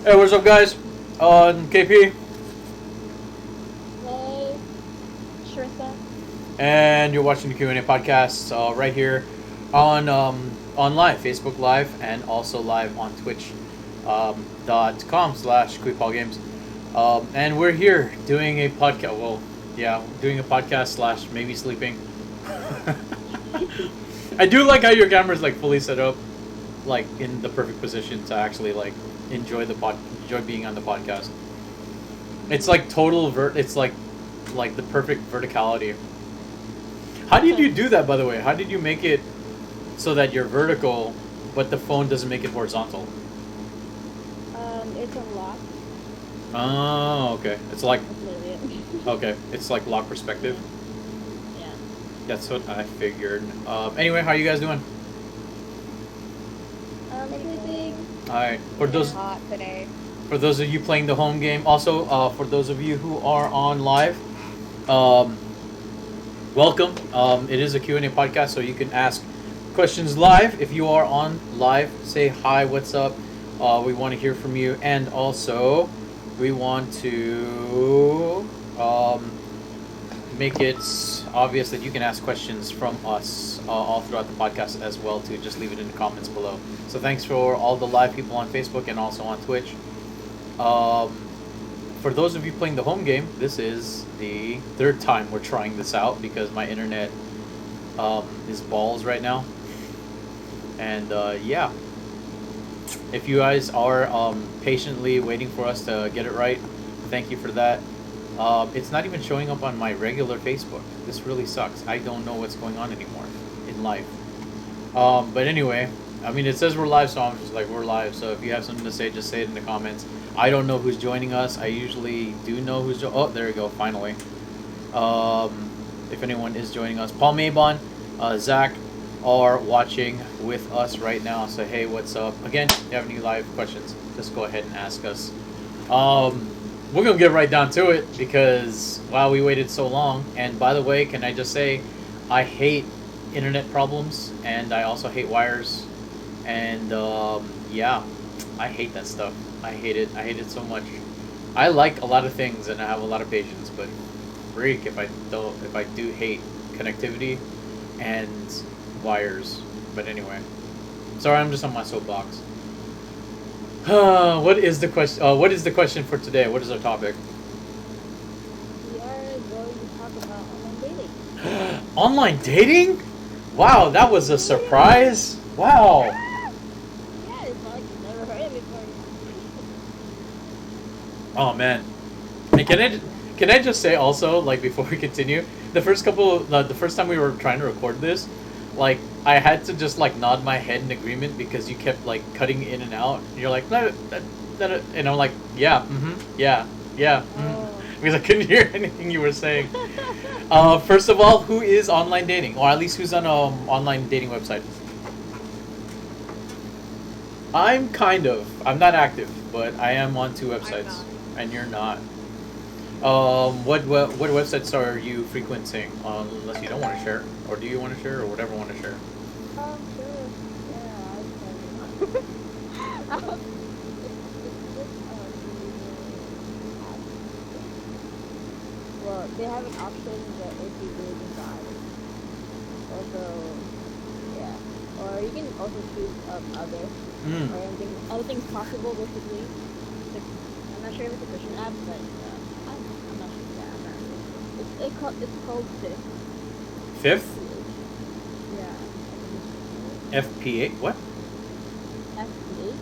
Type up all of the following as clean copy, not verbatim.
Hey, what's up, guys? KP, Hey, Shrissa. and you're watching the Q&A podcast right here on live, Facebook Live, and also live on Twitch .com/QuickBallGames. And we're here doing a podcast. Well, yeah, doing a podcast slash maybe sleeping. I do like how your camera's like fully set up, like in the perfect position to actually like enjoy being on the podcast. It's like it's like the perfect verticality. How did you do that, by the way? How did you make it so that you're vertical, but the phone doesn't make it horizontal? It's a lock. Oh, okay. It's like That's literally it. okay. It's like lock perspective. Yeah. That's what I figured. Anyway, how are you guys doing? Everything. All right. For those hot today. For those of you playing the home game, also for those of you who are on live, welcome. It is a Q&A podcast, so you can ask questions live. If you are on live, say hi, what's up? We want to hear from you, and also we want to make it obvious that you can ask questions from us all throughout the podcast as well too. Just leave it in the comments below. So thanks for all the live people on Facebook and also on Twitch. For those of you playing the home game, this is the third time we're trying this out because my internet is balls right now. And yeah, if you guys are patiently waiting for us to get it right, thank you for that. It's not even showing up on my regular Facebook. This really sucks. I don't know what's going on anymore in life. But anyway, I mean, it says we're live, so I'm just like, we're live. So if you have something to say, just say it in the comments. I don't know who's joining us. I usually do know who's oh, there you go, finally. If anyone is joining us. Paul Maybon, Zach are watching with us right now. So hey, what's up? Again, if you have any live questions, just go ahead and ask us. We're going to get right down to it because, wow, we waited so long. And by the way, can I just say, I hate internet problems, and I also hate wires. And yeah, I hate that stuff. I hate it. I hate it so much. I like a lot of things, and I have a lot of patience, but freak if I do hate connectivity and wires. But anyway, sorry, I'm just on my soapbox. What is the question? What is the question for today? What is our topic? We are going to talk about online dating. Online dating? Wow, that was a surprise. Wow. Yeah, it's like you've never heard of it before. Oh man. And can I just say also, like, before we continue, the first time we were trying to record this, like, I had to just like nod my head in agreement because you kept like cutting in and out. And you're like, and I'm like, yeah, yeah, because I couldn't hear anything you were saying. First of all, who is online dating, or at least who's on an online dating website? I'm not active, but I am on 2 websites, and you're not. What websites are you frequenting? Unless you don't want to share, or do you want to share, or whatever want to share? Sure. Yeah, well, they have an option that if you really decide. Also, yeah. Or you can also choose other. Or anything's possible, basically. I'm not sure if it's a Christian app, but I'm not sure. Yeah, I'm not sure. It's called Fifth. Fifth? Yeah. FPA? What? FPH?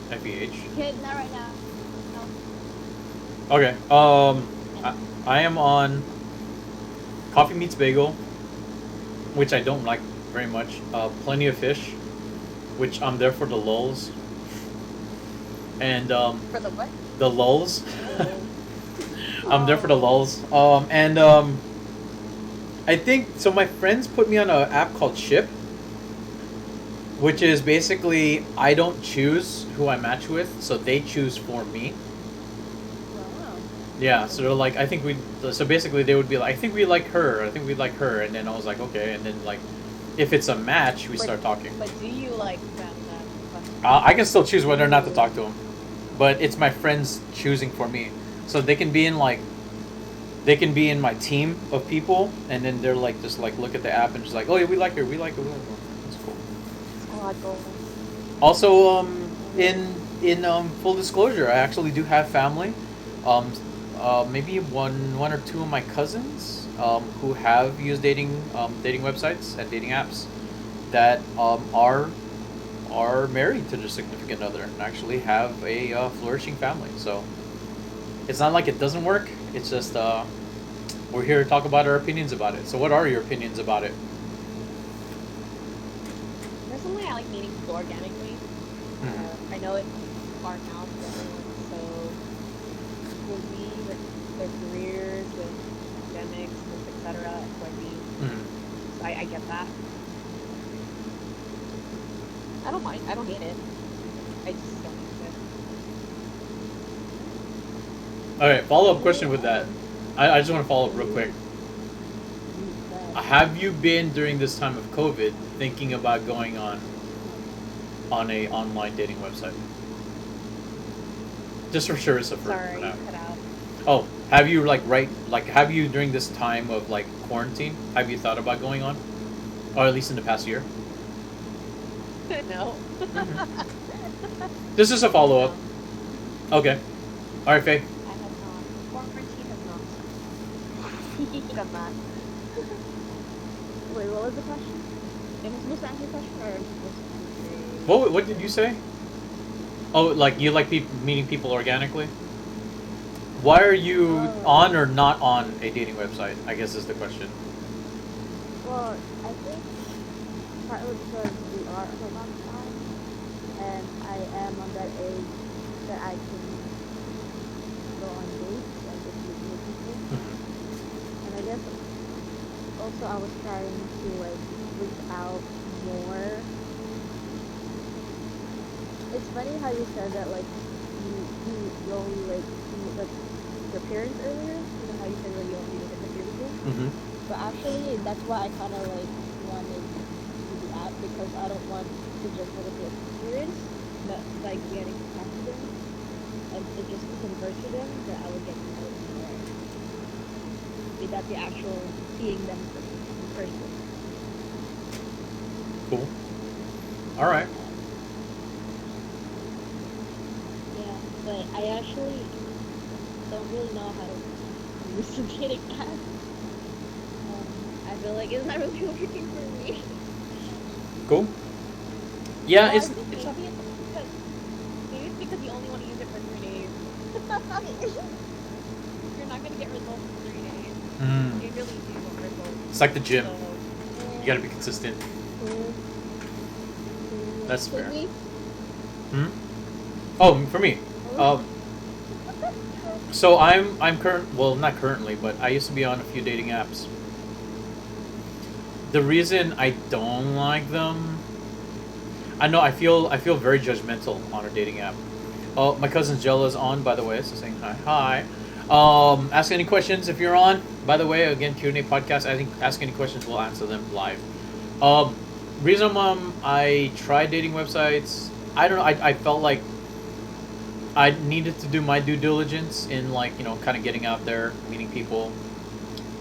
FEH? Okay, not right now. No. Okay. I am on Coffee Meets Bagel, which I don't like very much. Plenty of Fish, which I'm there for the lulz. And For the what? the lulz. I'm there for the lulz. And I think so. My friends put me on an app called Ship, which is basically I don't choose who I match with, so they choose for me. Wow. Yeah, so they're like, so basically they would be like, I think we like her, and then I was like, okay, and then like, if it's a match, we start talking. But do you like them? I can still choose whether or not to talk to them. but it's my friends choosing for me. So they can be in like they can be in my team of people, and then they're like just like look at the app and just like, oh yeah, we like her, we like her, we like her. That's cool. Squad goals. Also, in full disclosure, I actually do have family. Um, maybe one or two of my cousins who have used dating websites and dating apps that are married to their significant other and actually have a flourishing family. So it's not like it doesn't work. It's just we're here to talk about our opinions about it. So what are your opinions about it? Personally, I like meeting people organically. I know it's hard now because everyone's so busy with their careers, with academics, with etc. XYZ. So I get that. I don't mind. I don't hate it. I just don't use it. All right, follow up question with that. I just want to follow up real quick. Have you been during this time of COVID thinking about going on a online dating website? Just for sure, so for Sorry, now. cut out. Oh, have you have you during this time of like quarantine? Have you thought about going on, or at least in the past year? No. This is a follow up. Okay. All right, Faye. I have not. Quarantine has not done that. Wait, what was the question? Am I supposed to answer the question or am I supposed to answer? What did you say? Oh, like you like meeting people organically? Why are you on or not on a dating website? I guess is the question. Well, I think partly because we are on a long time, and I am on that age that I can go on dates and just meet new people. And I guess also I was trying to like reach out more. It's funny how you said that like you only like meet like your parents earlier. You know how you said like you only look at the physical. But actually, that's why I kind of like wanted to do the app because I don't want to just look at the experience, but like getting to talk to them and to just converse to them, that I would get to know them more without the actual seeing them in person. Cool. All right. Yeah, but I actually don't really know how to use the dating app. I feel like it's not really working for me. Cool. Yeah, Well, it's I think maybe it's because you only want to use it for 3 days. You're not gonna get results in 3 days. You really do want results. It's like the gym. So, You gotta be consistent. That's fair. me? Oh, for me. So I'm not currently, but I used to be on a few dating apps. The reason I don't like them, I know I feel very judgmental on a dating app. Oh, my cousin Jella's on, by the way, so saying hi. Ask any questions if you're on. By the way, again, Q&A podcast. I think ask any questions, we'll answer them live. Reason I tried dating websites, I don't know. I felt like I needed to do my due diligence in like kind of getting out there, meeting people,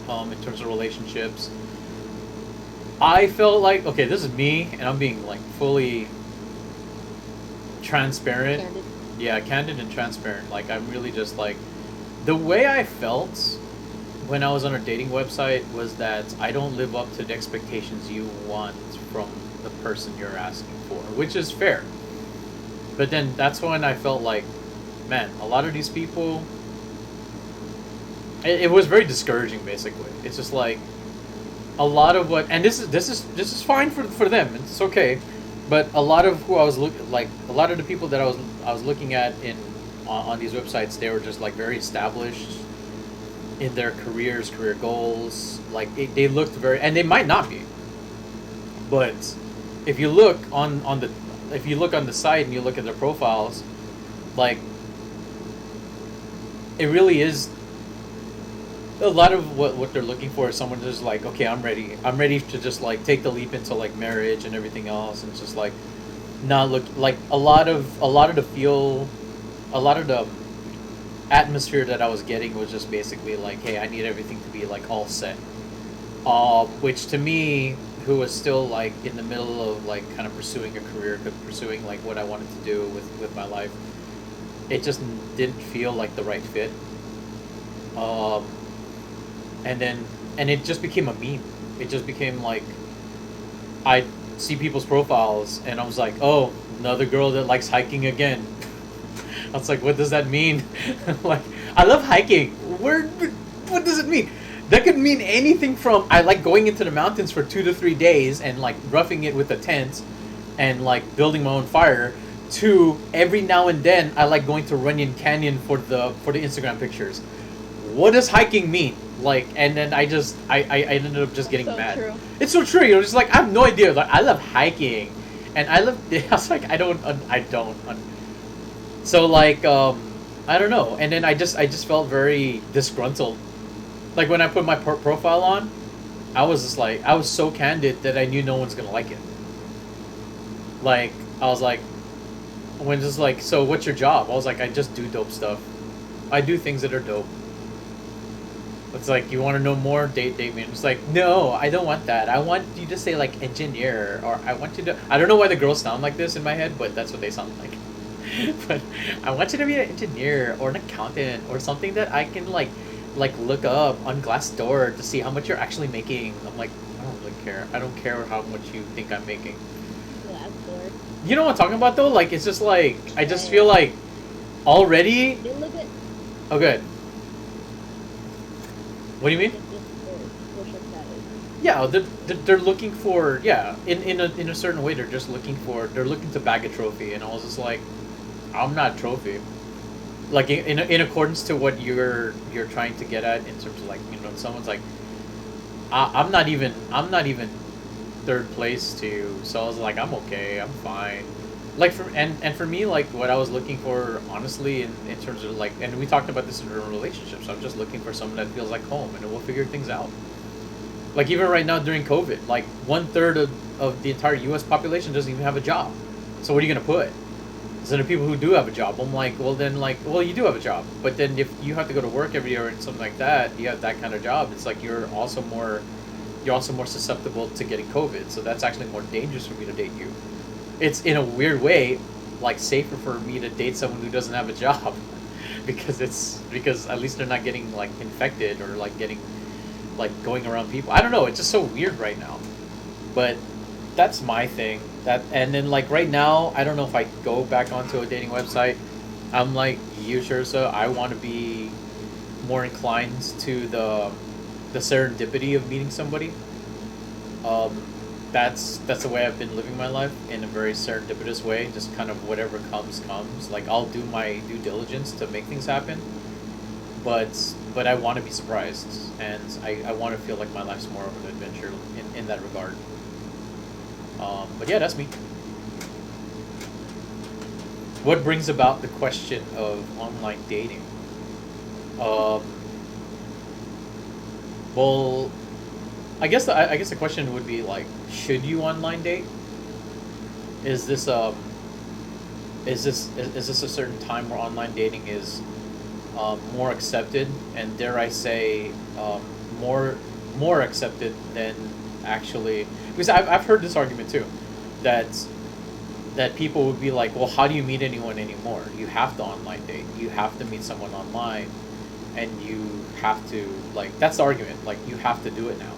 in terms of relationships. I felt like, okay, this is me, and I'm being like fully transparent. Candid. Yeah, candid and transparent. Like I'm really just like the way I felt when I was on a dating website was that I don't live up to the expectations you want from the person you're asking for, which is fair. But then that's when I felt like, man, a lot of these people. It was very discouraging. Basically, it's just like a lot of what, and this is fine for them. It's okay, but a lot of who I was a lot of the people that I was looking at on these websites, they were just like very established in their careers, career goals. Like they looked very, and they might not be, but if you look on the site and you look at their profiles, like it really is a lot of what they're looking for is someone who's like, okay, I'm ready to just like take the leap into like marriage and everything else, and just like not look like a lot of the feel a lot of the atmosphere that I was getting was just basically like, hey, I need everything to be like all set. Which to me, who was still like in the middle of like kind of pursuing a career, pursuing like what I wanted to do with my life, it just didn't feel like the right fit. Um, and then and it just became a meme. It just became like I see people's profiles and I was like, oh, another girl that likes hiking again. I was like, what does that mean? Like, I love hiking. What does it mean? That could mean anything from I like going into the mountains for 2 to 3 days and like roughing it with a tent and like building my own fire to every now and then I like going to Runyon Canyon for the Instagram pictures. What does hiking mean? Like, and then I ended up just getting So mad. true. It's so true. You're just like I have no idea. Like I love hiking, and I love. I was like I don't. So like I don't know. And then I just felt very disgruntled. Like when I put my profile on, I was just like I was so candid that I knew no one's gonna like it. Like I was like when just like so what's your job? I was like I just do dope stuff. I do things that are dope. It's like you want to know more, date me. And it's like no, I don't want that. I want you to say like engineer, or I want you to. I don't know why the girls sound like this in my head, but that's what they sound like. But I want you to be an engineer or an accountant or something that I can like look up on Glassdoor to see how much you're actually making. I'm like I don't really care. I don't care how much you think I'm making. Glassdoor. You know what I'm talking about though? Like it's just like I just feel like already. They look at Oh, good. What do you mean? just social status. Yeah, they're looking for in a certain way they're looking to bag a trophy, and I was just like, I'm not a trophy. Like in accordance to what you're trying to get at in terms of like someone's like I'm not even third place to you, so I was like I'm okay, I'm fine. Like for me, like what I was looking for honestly in terms of like, and we talked about this in relationships, I'm just looking for someone that feels like home and we'll figure things out. Like even right now during COVID, like 1/3 of the entire US population doesn't even have a job. So what are you gonna put? So the people who do have a job, I'm like, well then like well you do have a job. But then if you have to go to work every day or something like that, you have that kind of job, it's like you're also more susceptible to getting COVID. So that's actually more dangerous for me to date you. It's in a weird way like safer for me to date someone who doesn't have a job because at least they're not getting like infected or like getting like going around people. I don't know, it's just so weird right now. But that's my thing. That and then like right now, I don't know if I go back onto a dating website. I'm like you, sure. So I want to be more inclined to the serendipity of meeting somebody. Um, that's the way I've been living my life in a very serendipitous way. Just kind of whatever comes comes. Like I'll do my due diligence to make things happen, but I want to be surprised, and I want to feel like my life's more of an adventure in that regard. But yeah, that's me. What brings about the question of online dating? Um, well, I guess the question would be like, should you online date? Is this is this a certain time where online dating is more accepted, and dare I say more more accepted than actually, because I've heard this argument too, that people would be like, well, how do you meet anyone anymore? You have to online date. You have to meet someone online, and you have to like that's the argument. Like you have to do it now.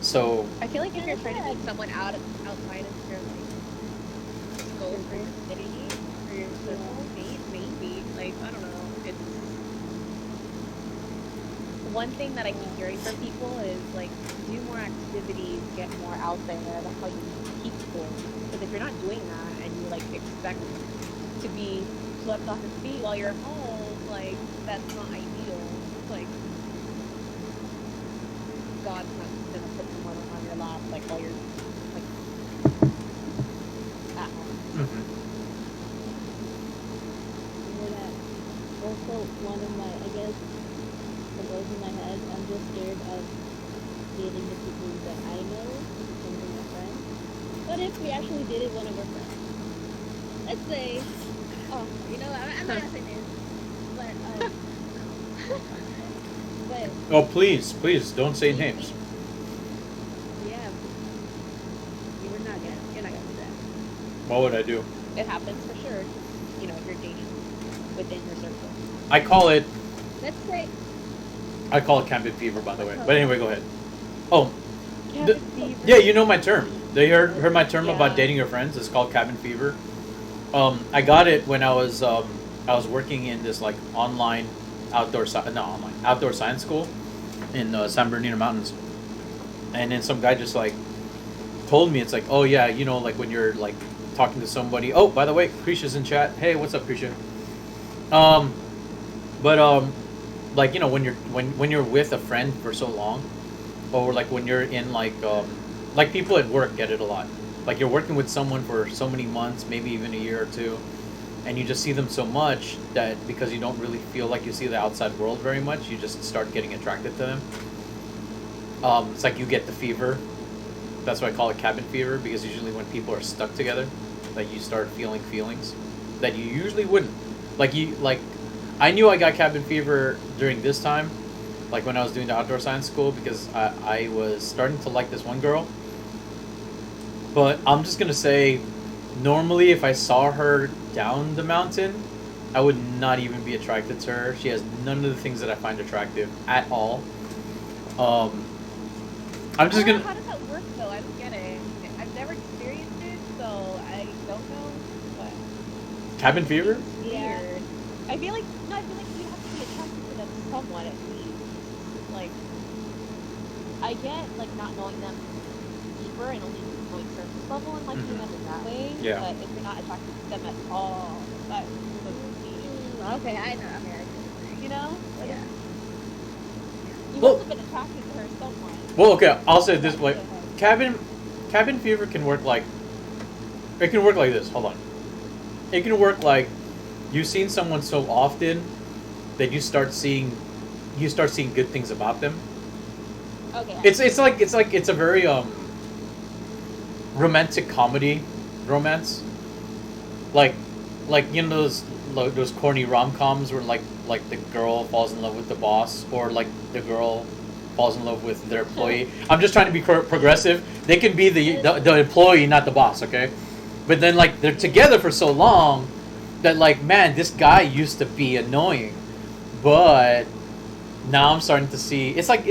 So I feel like if you're trying to meet someone outside of your like scope or your vicinity or your circle, maybe like I don't know. It's one thing that I keep hearing from people is like do more activities, get more out there. That's how you meet people. Because if you're not doing that and you like expect to be swept off your feet while you're home, like that's not ideal. Like God's not gonna put someone on your lap like while you're like at home. mhm. You know that also one of my, I guess, the goals in my head, I'm just scared of dating the people that I know in terms of my friends. What if we actually dated one of our friends? Let's say Oh, you know, I'm not gonna say names, but but Oh, please don't say we, names. yeah, you're not gonna do that. What would I do? It happens for sure because if you're dating within your circle. I call it Let's say, cabin fever, by the what's way. up? But anyway, go ahead. Oh, Cabin fever. yeah, you know my term. They heard my term about Yeah. dating your friends. It's called cabin fever. I got it when I was working in this like online outdoor science school in San Bernardino Mountains, and then some guy just like told me it's like, oh yeah, like when you're like talking to somebody. Oh, by the way, Krisha's in chat. Hey, what's up, Krisha? Um, but like when you're with a friend for so long, or like when you're in like people at work get it a lot. Like you're working with someone for so many months, maybe even a year or two, and you just see them so much that because you don't really feel like you see the outside world very much, you just start getting attracted to them. It's like you get the fever. That's why I call it cabin fever, because usually when people are stuck together, like you start feeling feelings that you usually wouldn't. Like I knew I got cabin fever during this time, like when I was doing the outdoor science school, because I was starting to like this one girl. But I'm just gonna say, normally if I saw her down the mountain, I would not even be attracted to her. She has none of the things that I find attractive at all. Um, I'm just gonna. How does that work though? I don't get it. I've never experienced it, so I don't know. But Cabin fever? Yeah. weird. I feel like no. I feel like you have to be attracted to them somewhat at least. Like I get like not knowing them deeper and only knowing surface level and liking them in that way. Yeah. But if you're not attracted to them at all, that doesn't mean Okay, I know. I mean, I you know. Like, yeah. you Well- must have been attracted to her somewhat. Well, okay. I'll say it this way: Go ahead. cabin fever can work like. It can work like this. Hold on. It can work like you've seen someone so often that you start seeing good things about them. Okay. It's a very romantic comedy romance. Like those corny rom-coms where like the girl falls in love with the boss, or like the girl falls in love with their employee. I'm just trying to be progressive. They can be the employee, not the boss, okay? But then like they're together for so long that like, man, this guy used to be annoying, but now I'm starting to see it's like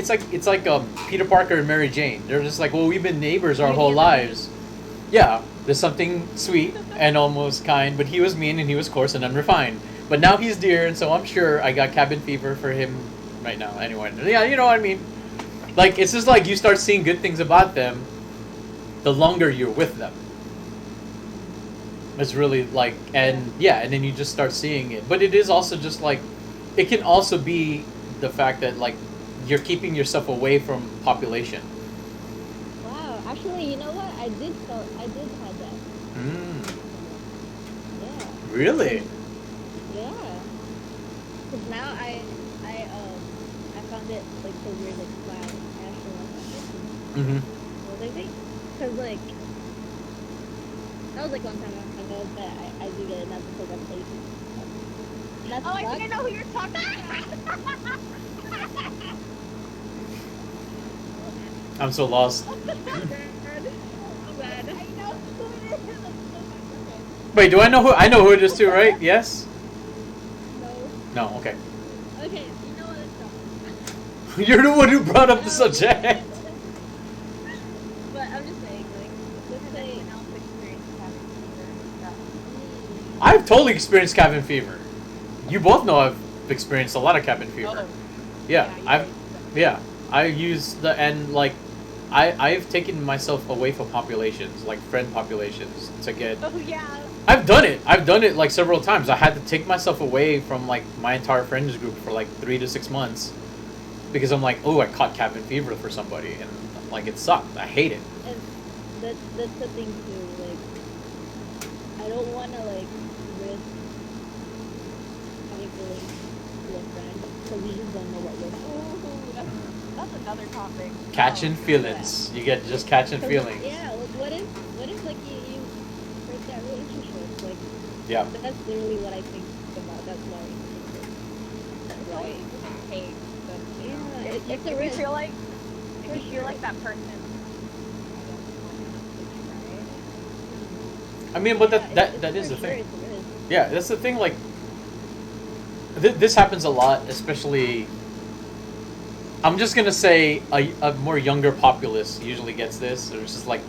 Peter Parker and Mary Jane. They're just like, well, we've been neighbors our whole lives. Yeah, there's something sweet and almost kind, but he was mean and he was coarse and unrefined. But now he's dear, and so I'm sure I got cabin fever for him right now. Anyway, yeah, you know what I mean. Like it's just like you start seeing good things about them the longer you're with them. It's really like, and yeah, and then you just start seeing it. But it is also just like, it can also be the fact that like you're keeping yourself away from population. Wow. Actually, you know what? I did have that. Mm, Yeah. really? Yeah. Cause now I found it like so weird, like wow, I actually like that person. Mm-hmm. What was I think? Cause like that was like a long time ago, but I do get it now because I'm lazy. And that's Oh, I think I know who you're talking about. I'm so lost. I'm bad. I know who it is. I'm so much Wait, do I know who? I know who it is too, right? Yes? No. No, okay. Okay, you know what it's not. You're the one who brought up the subject. But I'm just saying, like, let's say Anyone else experience cabin fever? I've totally experienced cabin fever. You both know I've experienced a lot of cabin fever. Oh, Yeah, you I've guys- yeah, I use the and like I've taken myself away from populations, like friend populations, to get. Oh yeah. I've done it. I've done it like several times. I had to take myself away from like my entire friends group for like 3 to 6 months because I'm like, oh, I caught cabin fever for somebody, and like it sucked. I hate it. and that's the thing too, like I don't wanna like risk having feelings to a friend because you just don't know what you're Ooh, that's another topic. Catching Oh, feelings. You get just catching feelings. Yeah, like what if like you hurt that relationship? Like Yeah. That's literally what I think about. That's why It's I always easy to take, but yeah, it's a if you risk feel like for sure. that person, I guess, not enough to try it. I mean, but Yeah, that for is the sure thing. it's a risk. Yeah, that's the thing. Like, this happens a lot, especially. I'm just gonna say a more younger populace usually gets this, or it's just like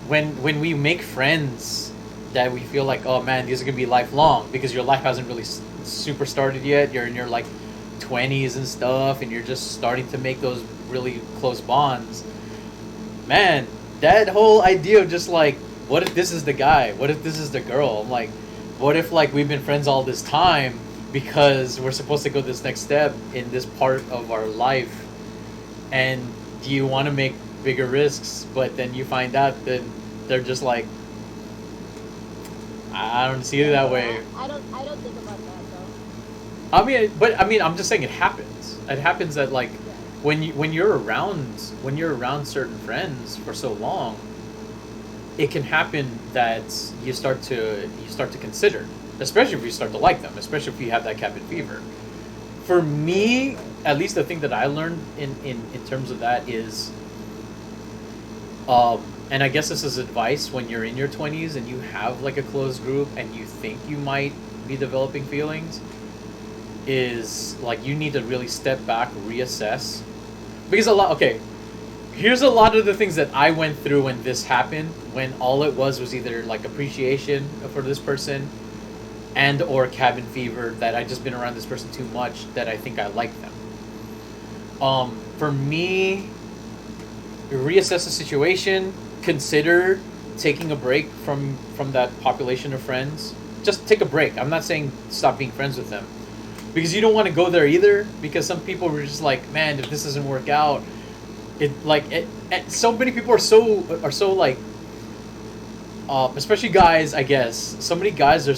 when we make friends that we feel like, oh man, these are gonna be lifelong because your life hasn't really super started yet. You're in your like 20s and stuff, and you're just starting to make those really close bonds. Man, that whole idea of just like, what if this is the guy? What if this is the girl? I'm like, what if like we've been friends all this time because we're supposed to go this next step in this part of our life, and do you want to make bigger risks, but then you find out that they're just like, I don't see it Yeah, that no, way. I don't think about that though. I mean, I'm just saying it happens. It happens that like Yeah. when you're around certain friends for so long, it can happen that you start to consider, especially if you start to like them, especially if you have that cabin fever. For me, Right. at least the thing that I learned in terms of that is, and I guess this is advice when you're in your 20s and you have like a close group and you think you might be developing feelings, is like you need to really step back, reassess, because a lot. Okay, here's a lot of the things that I went through when this happened. When all it was either like appreciation for this person, and or cabin fever that I just been around this person too much that I think I like them. For me, reassess the situation. Consider taking a break from that population of friends. Just take a break. I'm not saying stop being friends with them, because you don't want to go there either. Because some people were just like, man, if this doesn't work out, so many people are so like, especially guys. I guess so many guys are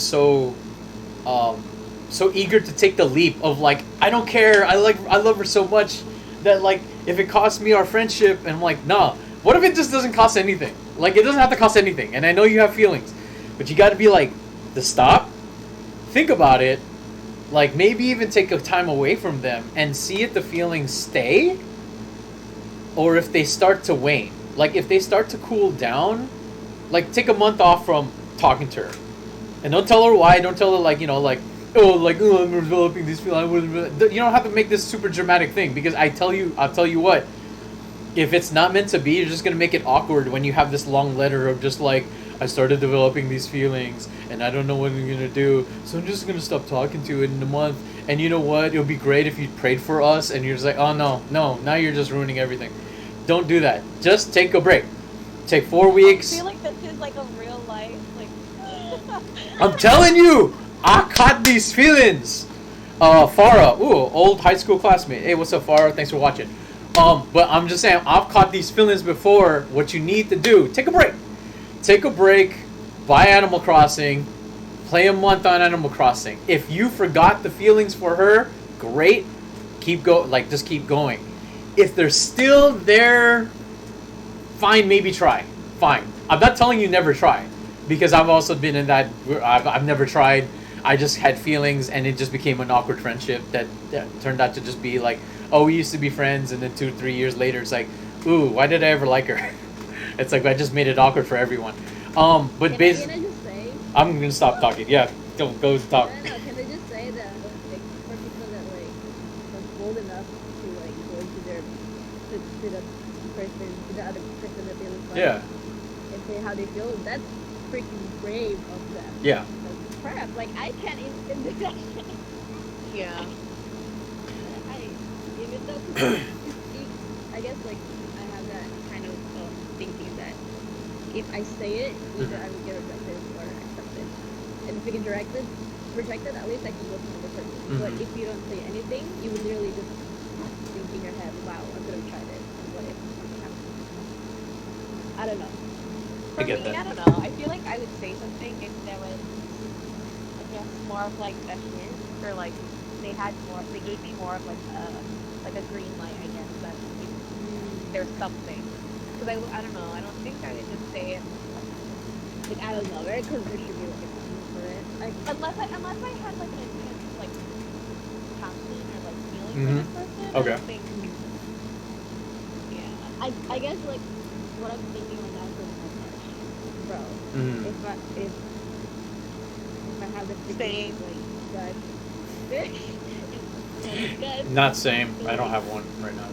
um, so eager to take the leap of like, I don't care. I love her so much that like if it costs me our friendship, and I'm like, nah. What if it just doesn't cost anything? Like it doesn't have to cost anything. And I know you have feelings, but you got to be like, to stop, think about it, like maybe even take a time away from them and see if the feelings stay or if they start to wane. Like if they start to cool down, like take a month off from talking to her, and don't tell her why. Don't tell her like, like, oh, I'm developing these feelings. You don't have to make this super dramatic thing, because I'll tell you what. If it's not meant to be, you're just gonna make it awkward when you have this long letter of just like, I started developing these feelings and I don't know what I'm gonna do, so I'm just gonna stop talking to it in a month. And you know what? It would be great if you prayed for us. And you're just like, oh no, now you're just ruining everything. Don't do that. Just take a break. Take 4 weeks. I feel like this is like a real life, like. I'm telling you, I caught these feelings. Farah, ooh, old high school classmate. Hey, what's up, Farah? Thanks for watching. But I'm just saying, I've caught these feelings before. What you need to do, take a break. Take a break, buy Animal Crossing, play a month on Animal Crossing. If you forgot the feelings for her, great. Just keep going. If they're still there, fine, maybe try. Fine. I'm not telling you never try, because I've also been in that. I've never tried. I just had feelings, and it just became an awkward friendship that turned out to just be like, oh, we used to be friends, and then 2 3 years later, it's like, ooh, why did I ever like her? It's like I just made it awkward for everyone. But Can I just say? I'm gonna stop talking. Yeah, go talk. No, no. Can I just say that like for people that like are bold enough to like go into to the person, to the other person that they look like, Yeah, and say how they feel, that's freaking brave of them. yeah. Like crap, like I can't even do that shit. Yeah. I even though 'cause I guess like I have that kind of thinking that if I say it, either I would get rejected or accepted. And if you get rejected, at least I can go to another person. But if you don't say anything, you would literally just think in your head, wow, I could have tried it. And what if something happens? I don't know. For I get me, that. I don't know. I feel like I would say something if there was, I guess, more of like a hint, or like they gave me more of like a green light, I guess, that there's something. Because I don't know, I don't think I would just say it Like I don't know, right? Because there should be like a reason for it. Like Unless I had like an intense like passion or like feeling for Mm-hmm. this person, I Okay. don't think. Yeah. I guess like what I'm thinking right now is like, bro, Mm. if I have this degree, Same. like guts, if I have the guts Not same. to I don't like. have one right now.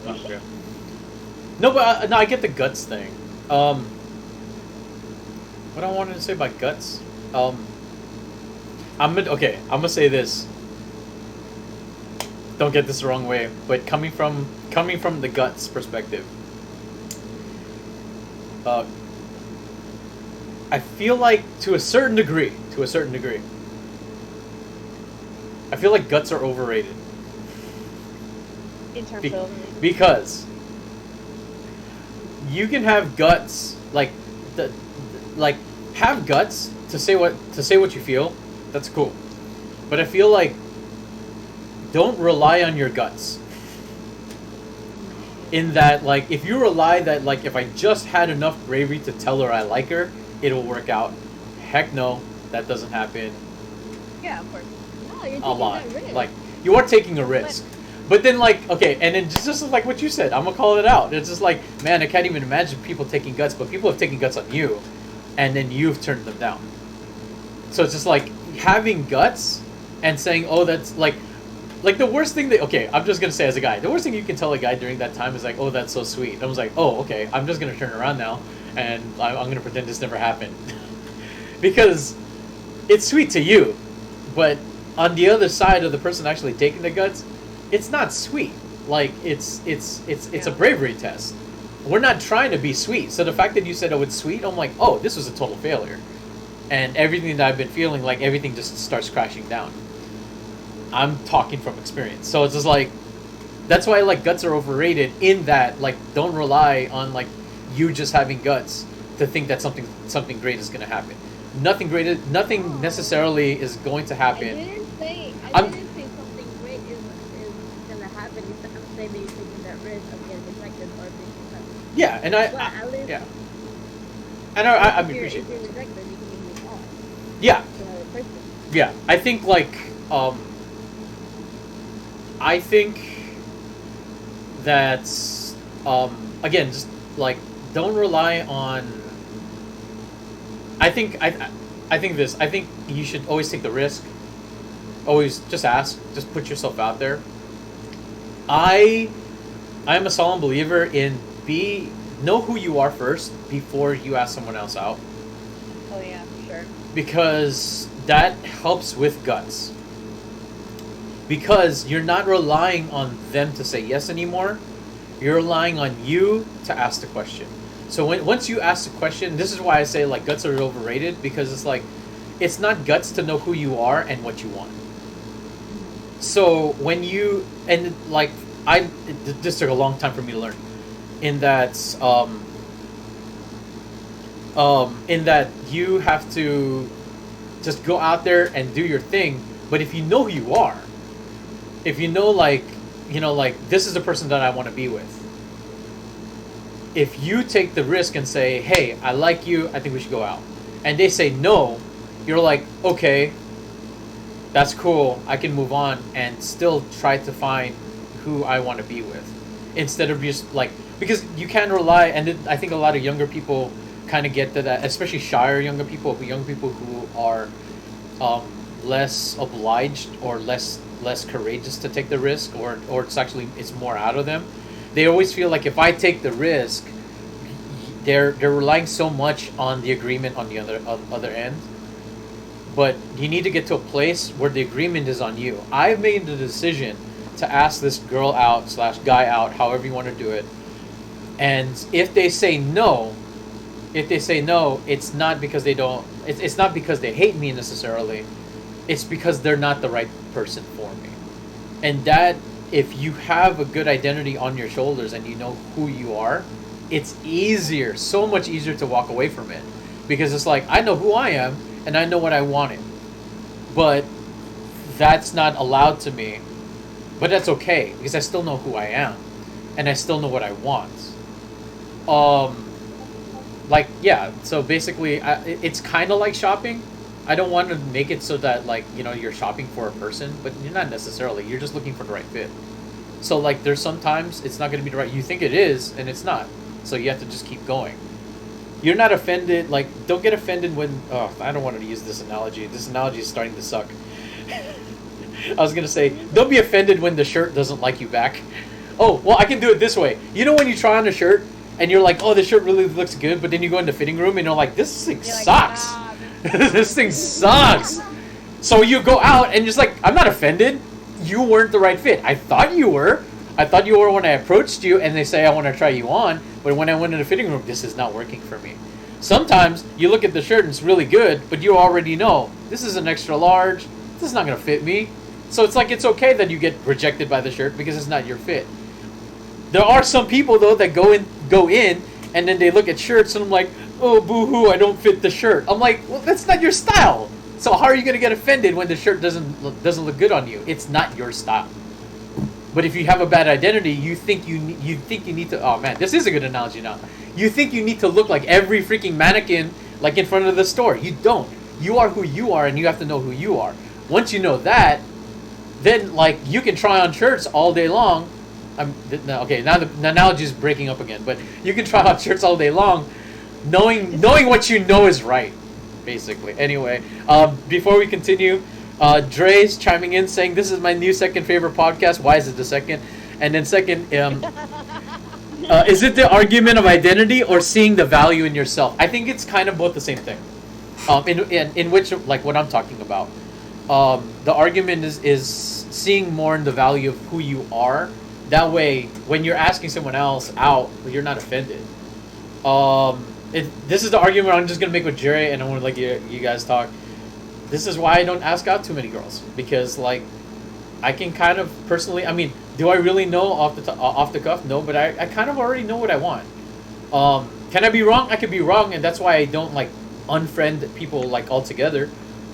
Oh, okay. No, but no, I get the guts thing. What I wanted to say about guts. Okay. I'm gonna say this. Don't get this the wrong way, but coming from the guts perspective, uh, I feel like to a certain degree, I feel like guts are overrated. In terms Be- of because you can have guts the, like have guts to say what you feel. That's cool, but I feel like don't rely on your guts. In that, like, if you rely that, like, if I just had enough bravery to tell her I like her, it'll work out. Heck no, that doesn't happen yeah, of course. No, you're a taking lot. that risk. Like, you are taking a risk. But then, like, okay, and then just like what you said, I'm gonna call it out. It's just like, man, I can't even imagine people taking guts, but people have taken guts on you, and then you've turned them down. So it's just like having guts and saying, oh, that's like the worst thing that, okay, I'm just gonna say as a guy, the worst thing you can tell a guy during that time is like, oh, that's so sweet. I was like, oh, okay, I'm just gonna turn around now, and I'm gonna pretend this never happened, because it's sweet to you, but on the other side of the person actually taking the guts, it's not sweet. Like it's a Yeah. bravery test. We're not trying to be sweet. So the fact that you said, oh, it's sweet, I'm like, oh, this was a total failure, and everything that I've been feeling, like everything just starts crashing down. I'm talking from experience, so it's just like that's why like guts are overrated. In that, like, don't rely on like you just having guts to think that something great is gonna happen. Nothing necessarily is going to happen. I I'm didn't say something great is gonna happen. I'm saying that you're taking that risk of getting rejected or being accepted. Yeah, and But at least, yeah, and I if appreciate you're it. rejected, you can move on Yeah, to another person. yeah. Um, I think that again, just like don't rely on. I think I think this. I think you should always take the risk. Always just ask. Just put yourself out there. I I am a solemn believer in be know who you are first before you ask someone else out, Oh yeah, for sure. because that helps with guts. Because you're not relying on them to say yes anymore. You're relying on you to ask the question. So once you ask the question, this is why I say like guts are overrated, because it's like it's not guts to know who you are and what you want. So when you and like this took a long time for me to learn. In that in that you have to just go out there and do your thing. But if you know who you are, if you know like this is the person that I want to be with. If you take the risk and say, "Hey, I like you. I think we should go out," and they say no, you're like, "Okay, that's cool. I can move on and still try to find who I want to be with," instead of just like, because you can't rely. And I think a lot of younger people kind of get to that, especially shyer young people who are um, less obliged or less courageous to take the risk, or it's more out of them. They always feel like if I take the risk, they're relying so much on the agreement on the other end. But you need to get to a place where the agreement is on you. I've made the decision to ask this girl out slash guy out, however you want to do it. And if they say no, it's not because they don't. It's not because they hate me necessarily. It's because they're not the right person for me. And that, if you have a good identity on your shoulders and you know who you are, it's easier, so much easier to walk away from it, because it's like I know who I am and I know what I wanted, but that's not allowed to me. But that's okay because I still know who I am, and I still know what I want. Um, like yeah. So basically, it's kind of like shopping. I don't want to make it so that like you're shopping for a person, but you're not necessarily. You're just looking for the right fit. So like there's sometimes it's not going to be the right. You think it is, and it's not. So you have to just keep going. You're not offended. Like don't get offended when. Oh, I don't want to use this analogy. This analogy is starting to suck. I was gonna say, don't be offended when the shirt doesn't like you back. Oh, well, I can do it this way. You know when you try on a shirt and you're like, oh, this shirt really looks good, but then you go in the fitting room and you're like, this thing You're like, sucks. "Ah, This thing sucks. So you go out and just like, I'm not offended. You weren't the right fit. I thought you were. I thought you were when I approached you and they say I want to try you on, but when I went in the fitting room, this is not working for me. Sometimes you look at the shirt and it's really good, but you already know this is an extra large. This is not going to fit me. So it's like it's okay that you get rejected by the shirt because it's not your fit. There are some people though that go in, and then they look at shirts and I'm like, oh boo-hoo, I don't fit the shirt. I'm like, well, that's not your style. So how are you gonna get offended when the shirt doesn't look good on you? It's not your style. But if you have a bad identity, you think you need to. Oh man, this is a good analogy now. You think you need to look like every freaking mannequin like in front of the store. You don't. You are who you are, and you have to know who you are. Once you know that, then like you can try on shirts all day long. Okay, now the analogy is breaking up again, but you can try on shirts all day long, knowing what you know is right, basically. Anyway, before we continue, Dre's chiming in saying this is my new second favorite podcast. Why is it the second? And then second, is it the argument of identity or seeing the value in yourself? I think it's kind of both the same thing. In which like what I'm talking about. The argument is seeing more in the value of who you are. That way, when you're asking someone else out, you're not offended. This is the argument I'm just gonna make with Jerry, and I want to let you guys talk. This is why I don't ask out too many girls, because like I can kind of personally. I mean, do I really know off the cuff? No, but I kind of already know what I want. Can I be wrong? I could be wrong, and that's why I don't like unfriend people like altogether.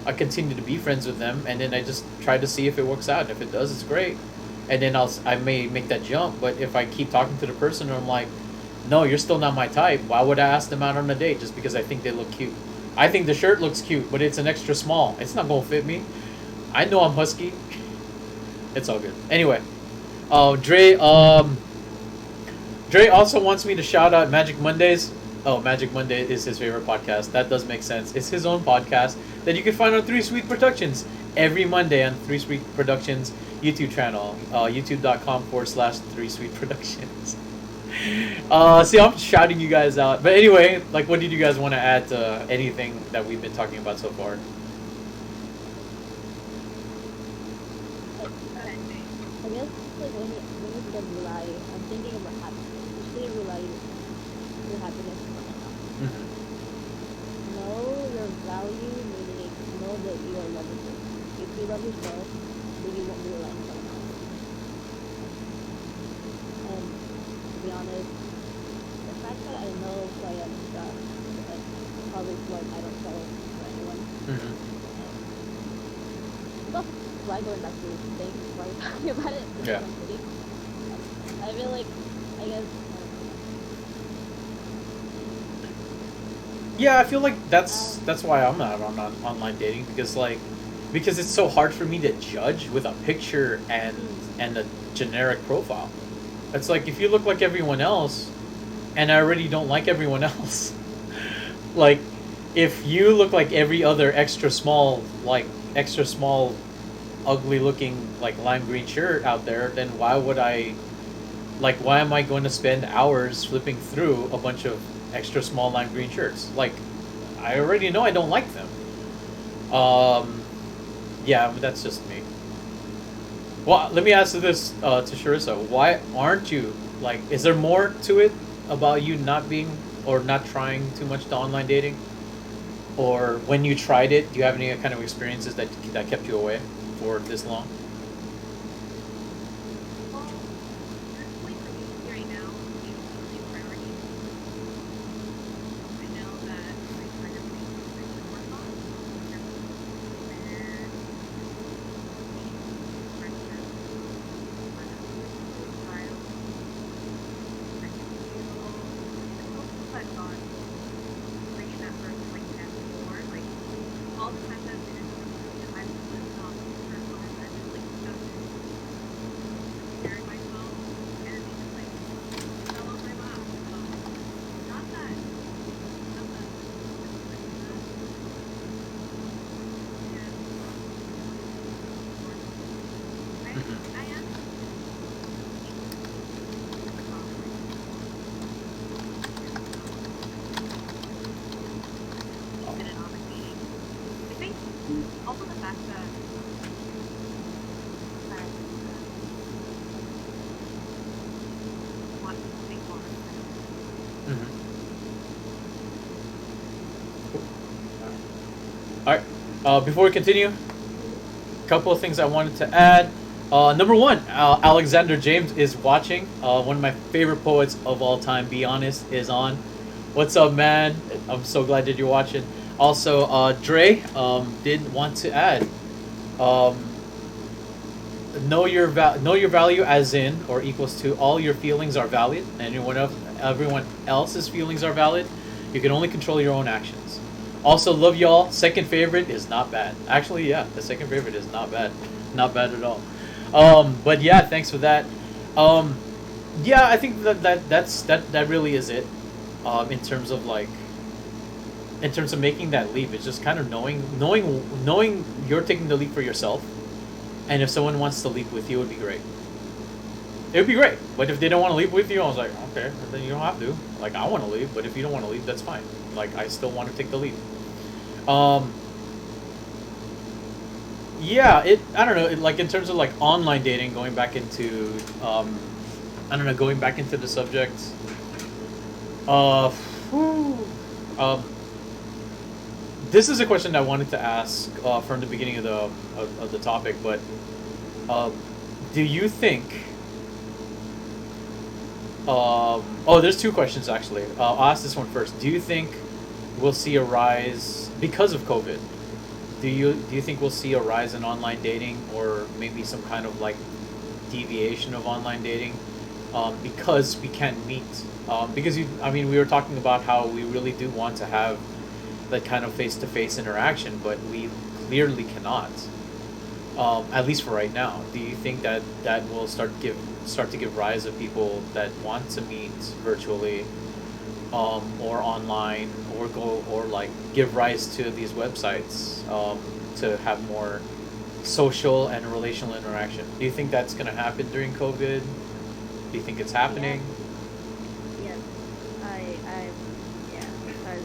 I continue to be friends with them, and then I just try to see if it works out. And if it does, it's great. And then I may make that jump. But if I keep talking to the person and I'm like, no, you're still not my type, why would I ask them out on a date just because I think they look cute? I think the shirt looks cute, but it's an extra small. It's not gonna fit me. I know I'm husky. It's all good. Anyway, Dre also wants me to shout out Magic Mondays. Oh, Magic Monday is his favorite podcast. That does make sense. It's his own podcast that you can find on 3 Sweet Productions every Monday on 3 Sweet Productions YouTube channel, youtube.com/3 Sweet Productions. See, I'm shouting you guys out. But anyway, like, what did you guys want to add to anything that we've been talking about so far? I guess like when you said rely, I'm thinking about happiness. You shouldn't rely your happiness on someone else. Mm-hmm. Know your value, meaning know that you are lovable. If you love yourself, then you won't be relying on someone else. And to be honest, the fact that I know who I am and stuff, that's probably why I don't settle for anyone. Mm-hmm. Well, why going back to things, why are you talking about it? Yeah. I feel like, I guess, Yeah, I feel like that's why I'm not on online dating, because it's so hard for me to judge with a picture and a generic profile. It's like if you look like everyone else, and I already don't like everyone else. Like if you look like every other extra small, ugly looking like lime green shirt out there, then why am I going to spend hours flipping through a bunch of extra small lime green shirts? Like, I already know I don't like them. Yeah, but that's just me. Well, let me ask this to Sharissa. Why aren't you, like, is there more to it about you not being or not trying too much the online dating? Or when you tried it, do you have any kind of experiences that kept you away for this long? Well, personally for me right now, it's really a priority. I know that my career thing is I should work on in terms of where friendship, style, I can feel, it's also that on Mhm. Mhm. Cool. All right. Before we continue, a couple of things I wanted to add. Number one, Alexander James is watching. One of my favorite poets of all time, Be Honest, is on. What's up, man? I'm so glad that you're watching. Also, Dre did want to add, um, know your value as in or equals to all your feelings are valid, and everyone else's feelings are valid. You can only control your own actions. Also, love y'all. Second favorite is not bad. Actually, yeah, the second favorite is not bad, not bad at all. But yeah, thanks for that. Um, yeah, I think that really is it. In terms of like, in terms of making that leap, it's just kind of knowing you're taking the leap for yourself, and if someone wants to leap with you, it would be great. It would be great. But if they don't want to leave with you, I was like, okay, then you don't have to. Like, I want to leave, but if you don't want to leave, that's fine. Like, I still want to take the lead. Um, yeah, I don't know. Like, in terms of like online dating, going back into, I don't know, going back into the subject. Uh, whew, um, this is a question I wanted to ask from the beginning of the topic, but uh, do you think oh, there's two questions actually. I'll ask this one first. Do you think we'll see a rise because of COVID? Do you think we'll see a rise in online dating, or maybe some kind of like deviation of online dating, because we can't meet? Because I mean, we were talking about how we really do want to have that kind of face-to-face interaction, but we clearly cannot. At least for right now. Do you think that that will start to give rise of people that want to meet virtually, or online, or go or like give rise to these websites, to have more social and relational interaction? Do you think that's going to happen during COVID? Do you think it's Yeah. happening? Yes. I, yeah, because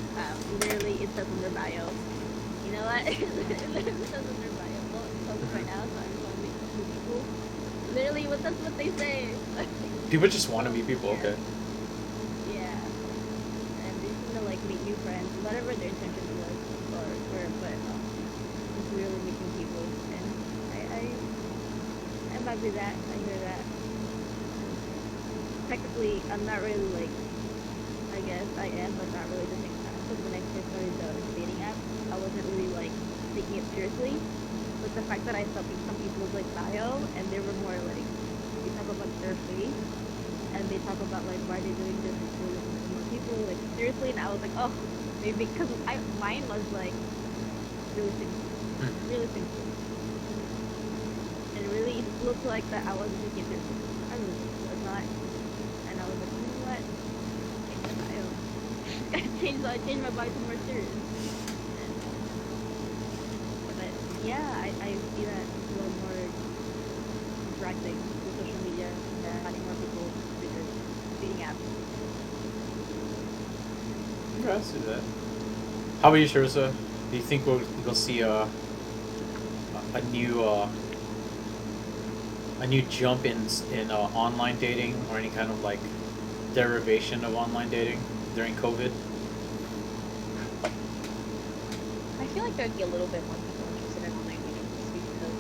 literally it says in their bio. You know what? It says in their bio. Well, it's public right now, so I'm going to make two people. Literally, that's what they say. People just want to meet people. Yeah. Okay. Yeah. And they just want to like meet new friends, whatever their intention was, but just really meeting people. And I'm happy that I hear that. Technically, I'm not really like, I guess I am, but not really at the same time. Because when I first started the dating app, I wasn't really like taking it seriously. But the fact that I saw some people's like bio, and they were more like, they talk about their faith, and they talk about like why they're doing this, and they're looking for more people, like seriously. And I was like, oh, maybe because mine was like really simple, Mm. really simple, and it really looked like that I wasn't taking it seriously. I was not, and I was like, you know what? Change my bio. I changed my bio to more serious. And, but yeah, I see that it's a little more interacting with social media and finding more people with their dating apps. Yeah, I see that. How about you, Sharissa? Do you think we'll see a new jump in online dating, or any kind of like derivation of online dating during COVID? I feel like there'd be a little bit more people interested in online dating just because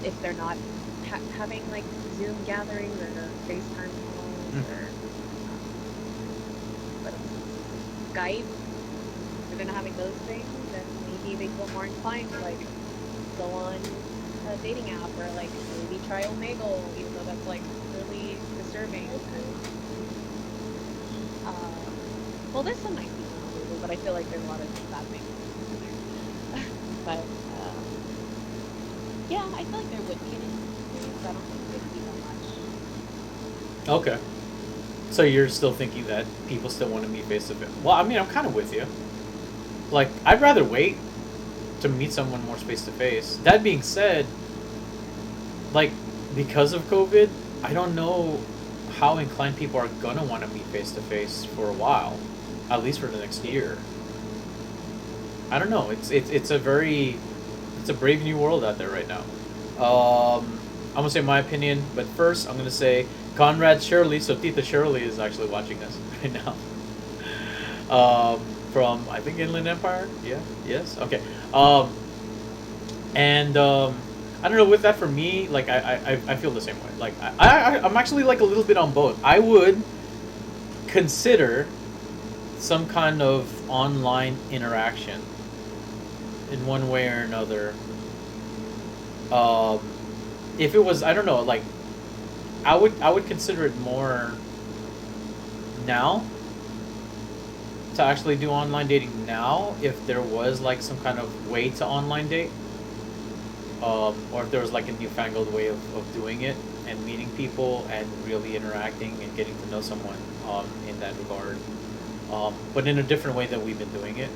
if they're not having like Zoom gatherings or FaceTime calls or what else? Skype, if they're not having those things, then maybe they feel more inclined to like go on a dating app or like maybe try Omegle, even though that's like really disturbing. And, well, there's some nice people on Omegle, but I feel like there's a lot of bad things in there. But yeah, I feel like there would be an increase. I don't think it would be that much. Okay. So you're still thinking that people still want to meet face to face? Well, I mean, I'm kind of with you. Like, I'd rather wait to meet someone more face to face. That being said, like, because of COVID, I don't know how inclined people are gonna want to meet face to face for a while, at least for the next year. I don't know. It's a very it's a brave new world out there right now. I'm gonna say my opinion, but first I'm gonna say Conrad Shirley. So Tita Shirley is actually watching us right now. From I think Inland Empire. Yeah. Yes. Okay. And I don't know. With that, for me, like I feel the same way. Like I'm actually like a little bit on both. I would consider some kind of online interaction in one way or another. Um, if it was, I don't know, like I would consider it more now to actually do online dating now if there was like some kind of way to online date, or if there was like a newfangled way of doing it and meeting people and really interacting and getting to know someone in that regard, but in a different way than we've been doing it.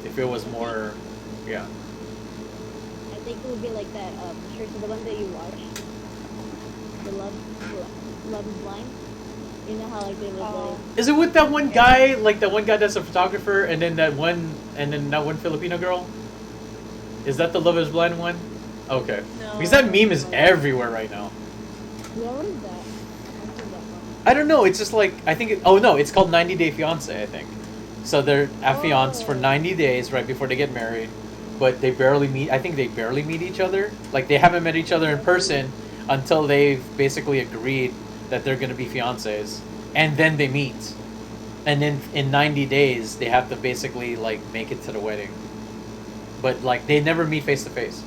If it was more, yeah. I think it would be like that sure, so the one that you watch, the Love is Blind. You know how like they live Oh, like Is it with that one guy, like that one guy that's a photographer, and then that one Filipino girl? Is that the Love Is Blind one? Okay, because that no. meme is everywhere right now. yeah, what is that? I've seen that one. I don't know. It's just like I think. Oh no, it's called 90 Day Fiance. I think. So they're affianced for Oh, 90 days right before they get married, but they barely meet. I think they barely meet each other. Like they haven't met each other in person until they've basically agreed that they're going to be fiancés, and then they meet, and then in 90 days they have to basically like make it to the wedding. But like they never meet face to face.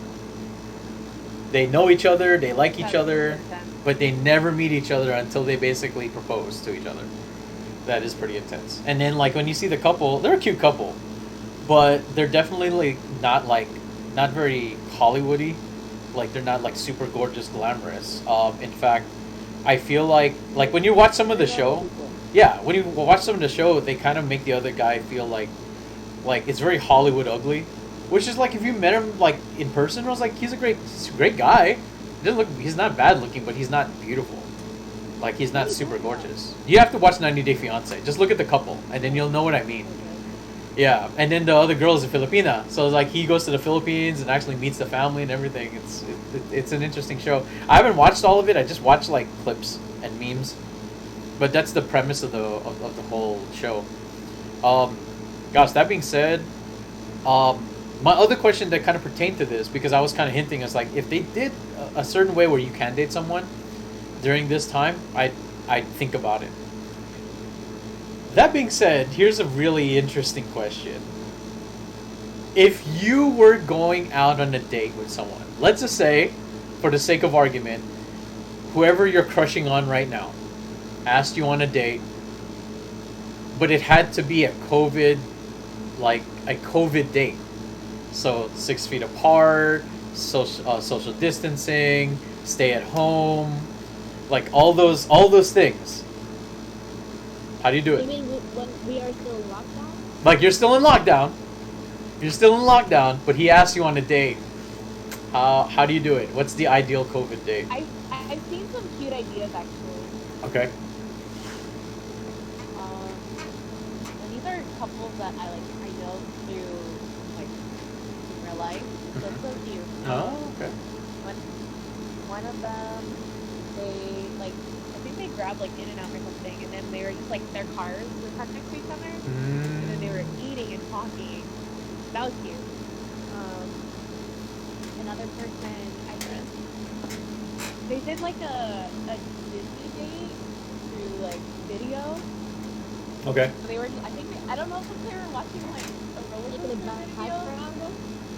They know each other, they like each That's super other, intense. but they never meet each other until they basically propose to each other. That is pretty intense. And then like when you see the couple, they're a cute couple, but they're definitely not very Hollywoody. Like they're not like super gorgeous, glamorous. In fact, I feel like when you watch some of the they're normal show, people. yeah, when you watch some of the show, they kind of make the other guy feel like it's very Hollywood ugly, which is like if you met him like in person, I was like he's a great guy. He's not bad looking, but he's not beautiful. Like he's not super gorgeous. You have to watch 90 Day Fiance. Just look at the couple, and then you'll know what I mean. Okay. Yeah, and then the other girl is a Filipina, so like he goes to the Philippines and actually meets the family and everything. It's an interesting show. I haven't watched all of it. I just watched like clips and memes, but that's the premise of the whole show. Um, Gosh, that being said, my other question that kind of pertained to this, because I was kind of hinting, is like if they did a certain way where you can date someone during this time, I'd think about it. That being said, here's a really interesting question. If you were going out on a date with someone, let's just say, for the sake of argument, whoever you're crushing on right now asked you on a date, but it had to be like a COVID date. So 6 feet apart, social distancing, stay at home, like all those things. How do you do You it? mean when we are still in lockdown? Like you're still in lockdown. You're still in lockdown, but he asked you on a date. How do you do it? What's the ideal COVID date? I've seen some cute ideas actually. Okay. And these are couples that I know through like in real life. So it's so cute. Oh, okay. One one of them, they like I think they grabbed like In and Out or something, and then they were just like their cars were parked next to each other, and then they were eating and talking. That was cute. Um, Another person, I think they did like a Disney date through like video. Okay. So they were, I think, I don't know if they were watching like a roller Like in the coaster video. background?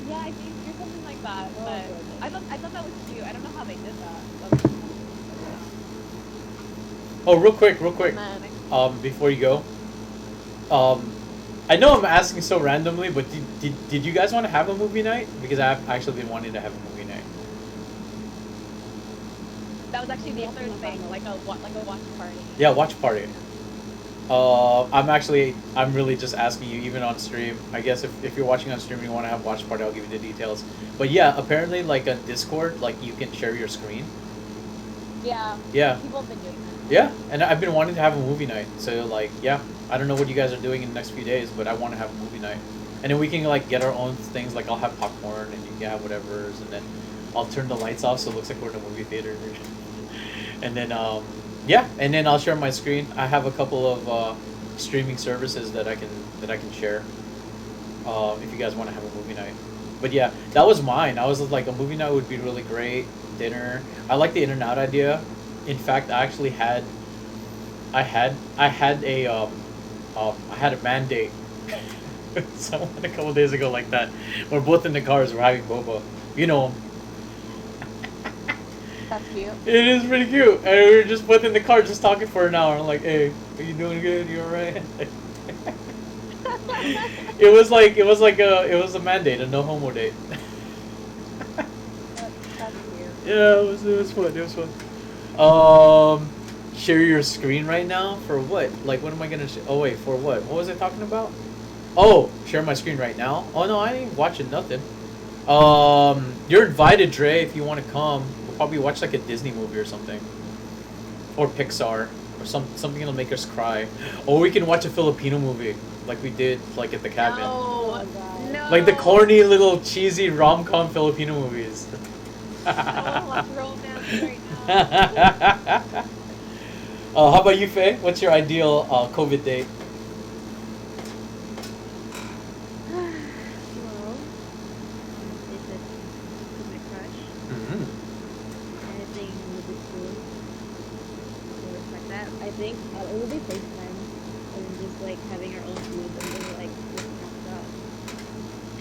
Yeah, I think or something like that. Oh, But okay, okay. I thought that was cute. I don't know how they did that. But, Oh, real quick. and then Before you go, I know I'm asking so randomly, but did you guys want to have a movie night? Because I've actually been wanting to have a movie night. that was actually the Yeah, other no thing, problem. like a watch party. Yeah, watch party. I'm really just asking you, even on stream. I guess if you're watching on stream and you want to have watch party, I'll give you the details. But yeah, apparently like on Discord, like you can share your screen, Yeah. Yeah. People have been doing that. Yeah, and I've been wanting to have a movie night. So like, yeah, I don't know what you guys are doing in the next few days, but I want to have a movie night, and then we can like get our own things. Like I'll have popcorn, and you can have whatever's, and then I'll turn the lights off so it looks like we're in a movie theater. And then yeah, and then I'll share my screen. I have a couple of streaming services that I can share. If you guys want to have a movie night. But yeah, that was mine. I was like, a movie night would be really great. Dinner. I like the in and out idea. In fact, I actually had, I had I had a mandate. Someone a couple days ago like that. We're both in the cars. We're having boba. You know him. That's cute. It is pretty cute. And we were just both in the car, just talking for an hour. I'm like, hey, are you doing good? You alright? It was a mandate, a no homo date. That's cute. Yeah, it was fun. It was fun. Share your screen right now for what? Like, what am I gonna? Oh wait, for what? What was I talking about? Oh, share my screen right now. Oh no, I ain't watching nothing. You're invited, Dre, if you want to come. We'll probably watch like a Disney movie or something, or Pixar, or something that'll make us cry. Or we can watch a Filipino movie, like we did, like at the cabin. No. God. No. Like the corny little cheesy rom-com Filipino movies. I want to watch romance right now. How about you, Faye? What's your ideal COVID date? Well, if it's with my crush, Mm-hmm. anything will be cool. I respect that. I think it will be FaceTime and just like having our own food and then like just catch up.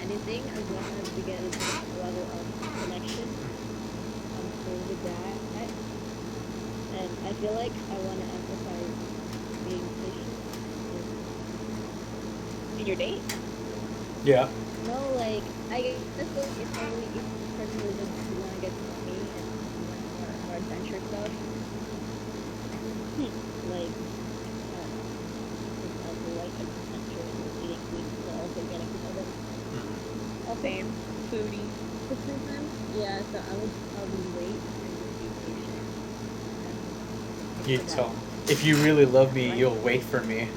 Anything as long as we get a good level of connection. I'm cool with that. And I feel like I want to emphasize being patient. In your date? Yeah. No, like I guess if only if person really just want to get to know me and want more adventure stuff. Like, it's also like adventure and eating food, but also getting to know them. Same. Foodie. Yeah, so I would probably wait and just be patient. And You for that. tell. If you really love me, you'll wait for me.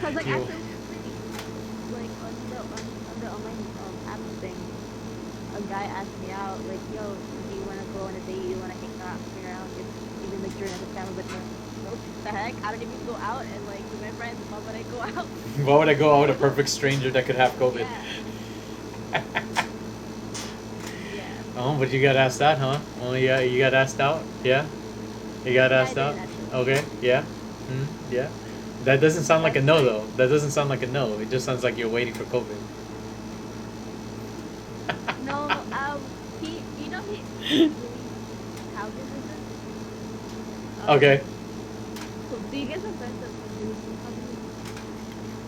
Cause like I You- feel like on the online app thing, a guy asked me out like, "Yo, do you wanna go on a date? You wanna hang around? Even like during the time?" I was like, "No, the heck? I don't even go out and like with my friends. Why would I go out?" Why would I go out with a perfect stranger that could have COVID? Yeah. Yeah. Oh, but you got asked out, huh? Oh, yeah, you got asked out? Yeah? You got I asked did out? actually. Okay, yeah? Yeah? That doesn't sound like a no, though. That doesn't sound like a no. It just sounds like you're waiting for COVID. No, he, you know, he really how this is this? Okay. So do you get the sense of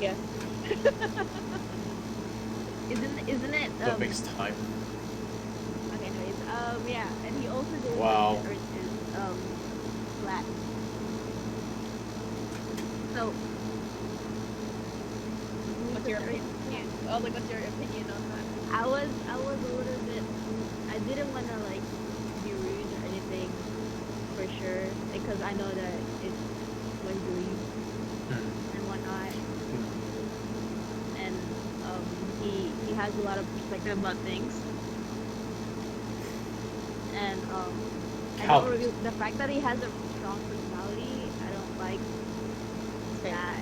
Yes. isn't it That makes time. okay, anyways, yeah, and he also did Wow. the earth is flat. So What's your opinion? Oh, like, what's your opinion on that? I was a little bit I didn't wanna like be rude or anything for sure because I know that it's my belief Hmm. and whatnot. And he has a lot of perspective about things. And I How? don't really, the fact that he has a strong personality, I don't like that.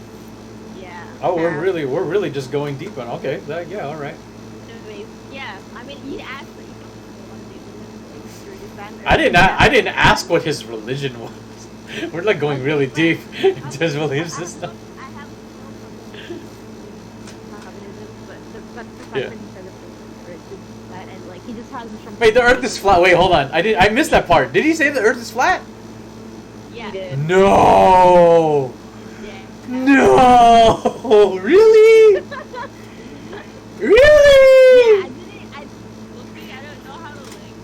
Yeah. Oh, we're really just going deep on. Okay, that, yeah, all right. Anyways, yeah. I mean, he asked that you want to do like during this time. I didn't ask what his religion was. We're like going really deep into his belief system. I have no communism, but the fact Yeah. that he said the earth is flat and like he just has a strong. Wait, the Earth is flat. Wait, hold on. I missed that part. Did he say the Earth is flat? Yeah. He did. No. Yeah. No. Really? Yeah, Really? I didn't. I don't know how to like.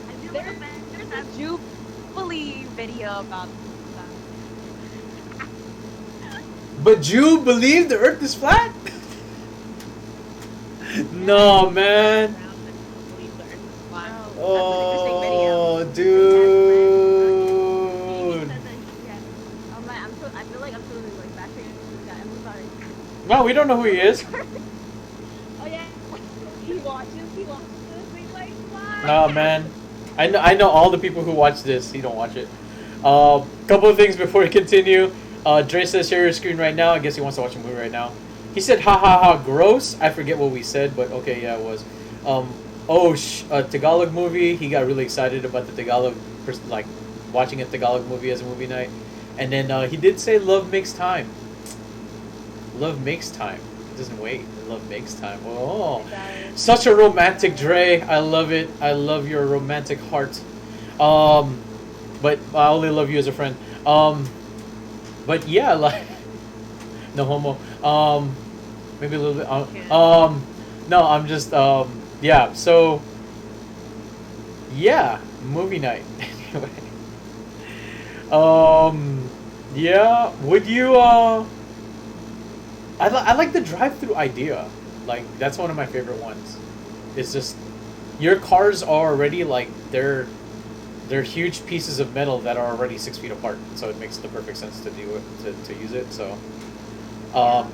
I didn't want to offend. There's a Jubilee video about that. But you believe the Earth is flat? No, man. Around and believe the Earth is flat. Oh, No, we don't know who he is. Oh yeah, he watches. He watches this. He's like, Nah, what? man. I know all the people who watch this. He don't watch it. Couple of things before we continue. Dre says share your screen right now. I guess he wants to watch a movie right now. He said ha ha ha gross. I forget what we said, but okay, yeah, it was. Tagalog movie. He got really excited about the Tagalog, like watching a Tagalog movie as a movie night. And then he did say love makes time. Love makes time. It doesn't wait. Love makes time. Oh, such a romantic Dre. I love it. I love your romantic heart. But I only love you as a friend. But yeah, like no homo. Maybe a little bit. No, I'm just yeah. So yeah, movie night. Anyway, yeah. Would you I like the drive-through idea. Like that's one of my favorite ones. It's just your cars are already like they're huge pieces of metal that are already 6 feet apart. So it makes the perfect sense to do it to use it. So, That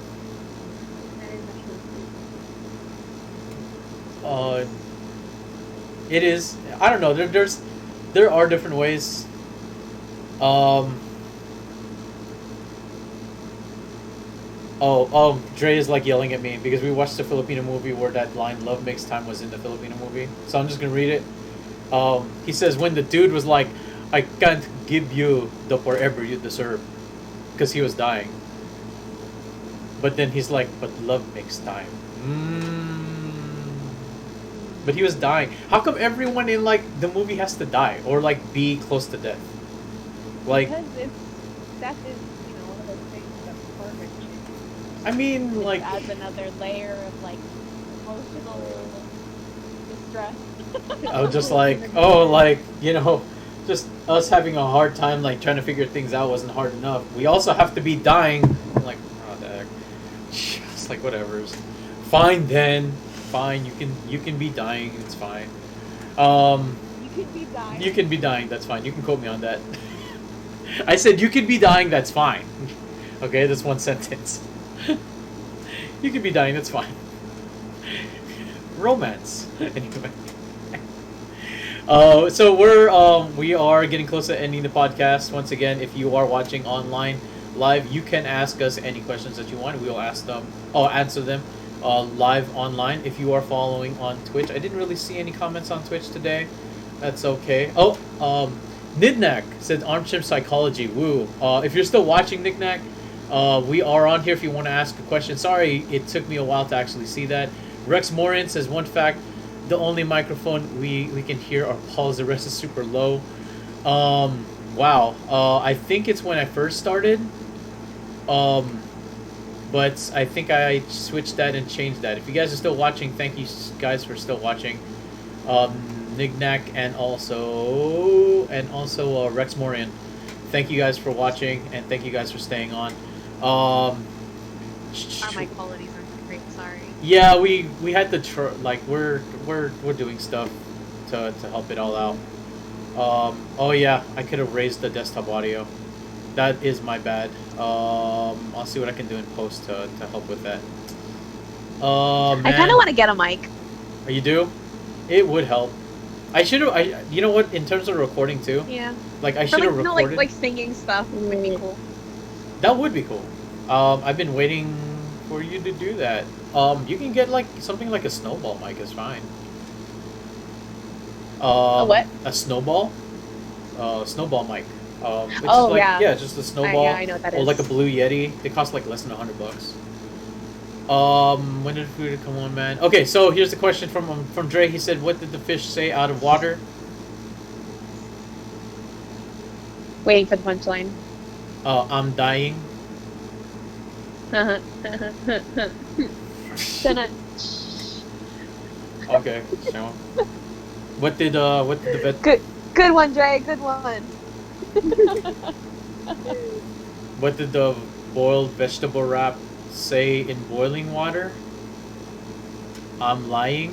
is actually it is. I don't know. There are different ways. Dre is like yelling at me because we watched a Filipino movie where that line "Love makes time" was in the Filipino movie. So I'm just gonna read it. He says when the dude was like, "I can't give you the forever you deserve," because he was dying. But then he's like, "But love makes time." But he was dying. How come everyone in like the movie has to die or like be close to death? Like, because death is one of those things that's perfect. I mean, Which like, adds another layer of like emotional distress. I was just like, oh, like just us having a hard time like trying to figure things out wasn't hard enough. We also have to be dying. I'm like, oh, the heck. It's like whatever's fine then. Fine, you can be dying. It's fine. You could be dying. You can be dying. That's fine. You can quote me on that. I said you could be dying. That's fine. Okay, that's one sentence. You could be dying. That's fine. Romance. Anyway. So we are getting close to ending the podcast. Once again, if you are watching online live, you can ask us any questions that you want. We will answer them live online. If you are following on Twitch, I didn't really see any comments on Twitch today. That's okay. Nidnak said armchair psychology. Woo. If you're still watching, Nidnak, we are on here if you want to ask a question. Sorry, it took me a while to actually see that. Rex Morin says one fact. The only microphone we can hear are Paul's. The rest is super low. Wow. I think it's when I first started. But I think I switched that and changed that. If you guys are still watching, thank you guys for still watching. Nignac and also Rex Morian. Thank you guys for watching and thank you guys for staying on. Our mic qualities aren't great. Sorry. Yeah, we had to we're doing stuff to help it all out. Oh yeah, I could have raised the desktop audio. That is my bad. I'll see what I can do in post to help with that. Man. I kind of want to get a mic. Oh, you do? It would help. I should have. You know what? In terms of recording too. Yeah. Like I should have recorded. No, like singing stuff would be cool. That would be cool. I've been waiting for you to do that. You can get like something like a snowball mic is fine. A what? A snowball. Snowball mic. Which oh is like, yeah. Yeah, just a snowball. Yeah, I know what that or is. like a Blue Yeti. They cost like less than $100. When did food come on, man? Okay, so here's the question from Dre. He said, "What did the fish say out of water?" Waiting for the punchline. I'm dying. Okay, so what did the vet? Good one, Dre. Good one. What did the boiled vegetable wrap say in boiling water? I'm lying.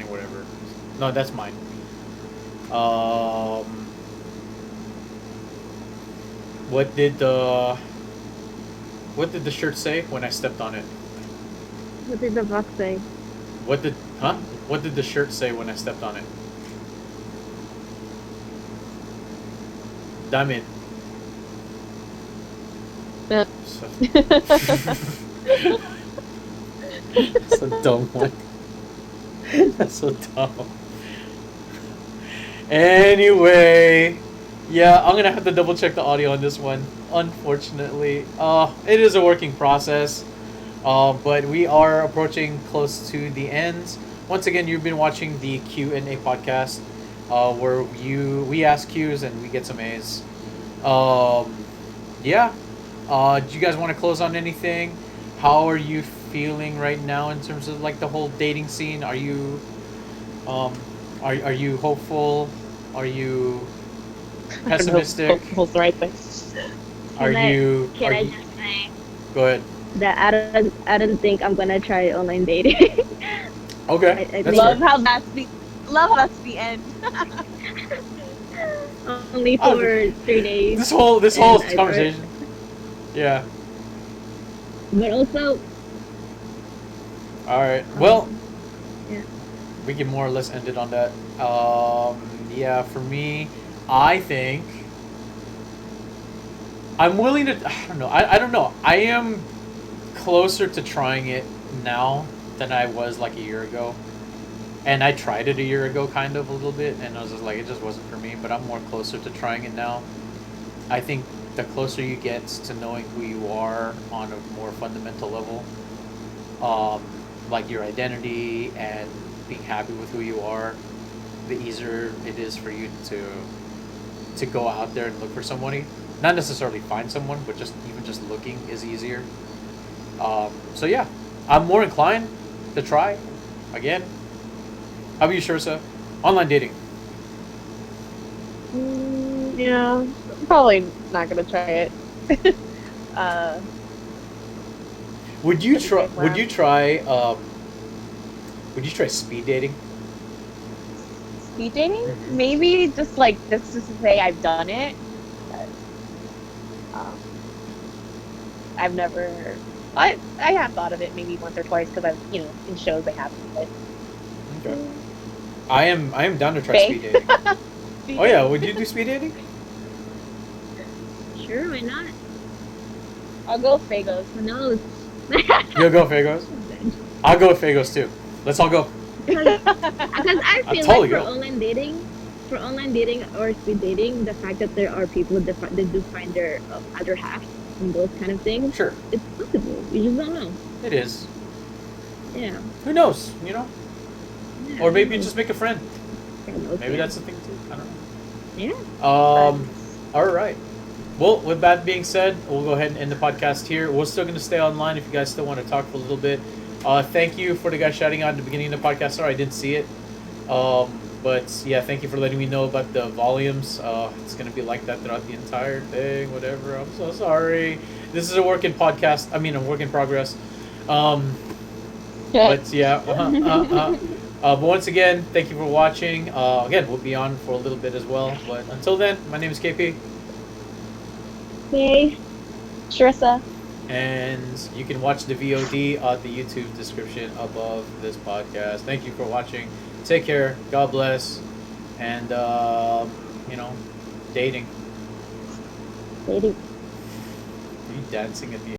Whatever. No, that's mine. What did the What did the shirt say when I stepped on it? What did the box say? What did huh? What did the shirt say when I stepped on it? Damit. Yeah. So, that's a dumb one. That's so dumb. Anyway, yeah, I'm gonna have to double check the audio on this one. Unfortunately, it is a working process, but we are approaching close to the end. Once again, you've been watching the Q&A podcast, where we ask Q's and we get some A's. Yeah. Do you guys want to close on anything? How are you feeling right now in terms of like the whole dating scene? Are you um, are you hopeful? Are you pessimistic? Hopeful's the right thing. Are you? Can Are I you? just say Go ahead. that I don't think I'm gonna try online dating. Okay, I that's Love fair. how that's the end. Only Oh, for 3 days. This whole And conversation. Yeah. But also, All right. Well, yeah. we can more or less end it on that. Yeah, for me, I think I'm willing to. I don't know. I don't know. I am closer to trying it now than I was like a year ago. And I tried it a year ago, kind of a little bit, and I was just like, it just wasn't for me. But I'm more closer to trying it now. I think the closer you get to knowing who you are on a more fundamental level, like your identity and being happy with who you are, the easier it is for you to go out there and look for somebody. Not necessarily find someone, but just even just looking is easier. So yeah, I'm more inclined to try again. How about you, Shursa? Online dating. Yeah, I'm probably not gonna try it. uh, Would you That's a try? great Would plan. you try? Would you try speed dating? Speed dating? Mhm. Maybe just like just to say I've done it. But, um, I've never. I have thought of it maybe once or twice because I've in shows they have it. Okay. I am down to try Faye? speed dating. Speed Oh yeah, dating? would you do speed dating? Sure, why not? I'll go with Fagos. Who knows? You'll go Fagos. I'll go with Fagos too. Let's all go. Because I I'll feel totally like go. for online dating or speed dating, the fact that there are people that do find their other half and those kind of things, Sure, it's possible. You just don't know. it is. Yeah. Who knows? You know, Yeah, or maybe who you just make a friend. knows? Maybe Yeah. that's the thing too. I don't know. Yeah. All right. Well, with that being said, we'll go ahead and end the podcast here. We're still going to stay online if you guys still want to talk for a little bit. Thank you for the guy shouting out at the beginning of the podcast. Sorry, I didn't see it. But yeah, thank you for letting me know about the volumes. It's going to be like that throughout the entire thing, whatever. I'm so sorry. This is a work in podcast. I mean, a work in progress. But yeah. But once again, thank you for watching. Again, we'll be on for a little bit as well. But until then, my name is KP. Okay. Sharissa. And you can watch the VOD on the YouTube description above this podcast. Thank you for watching. Take care. God bless. And, dating. Dating. Are you dancing at the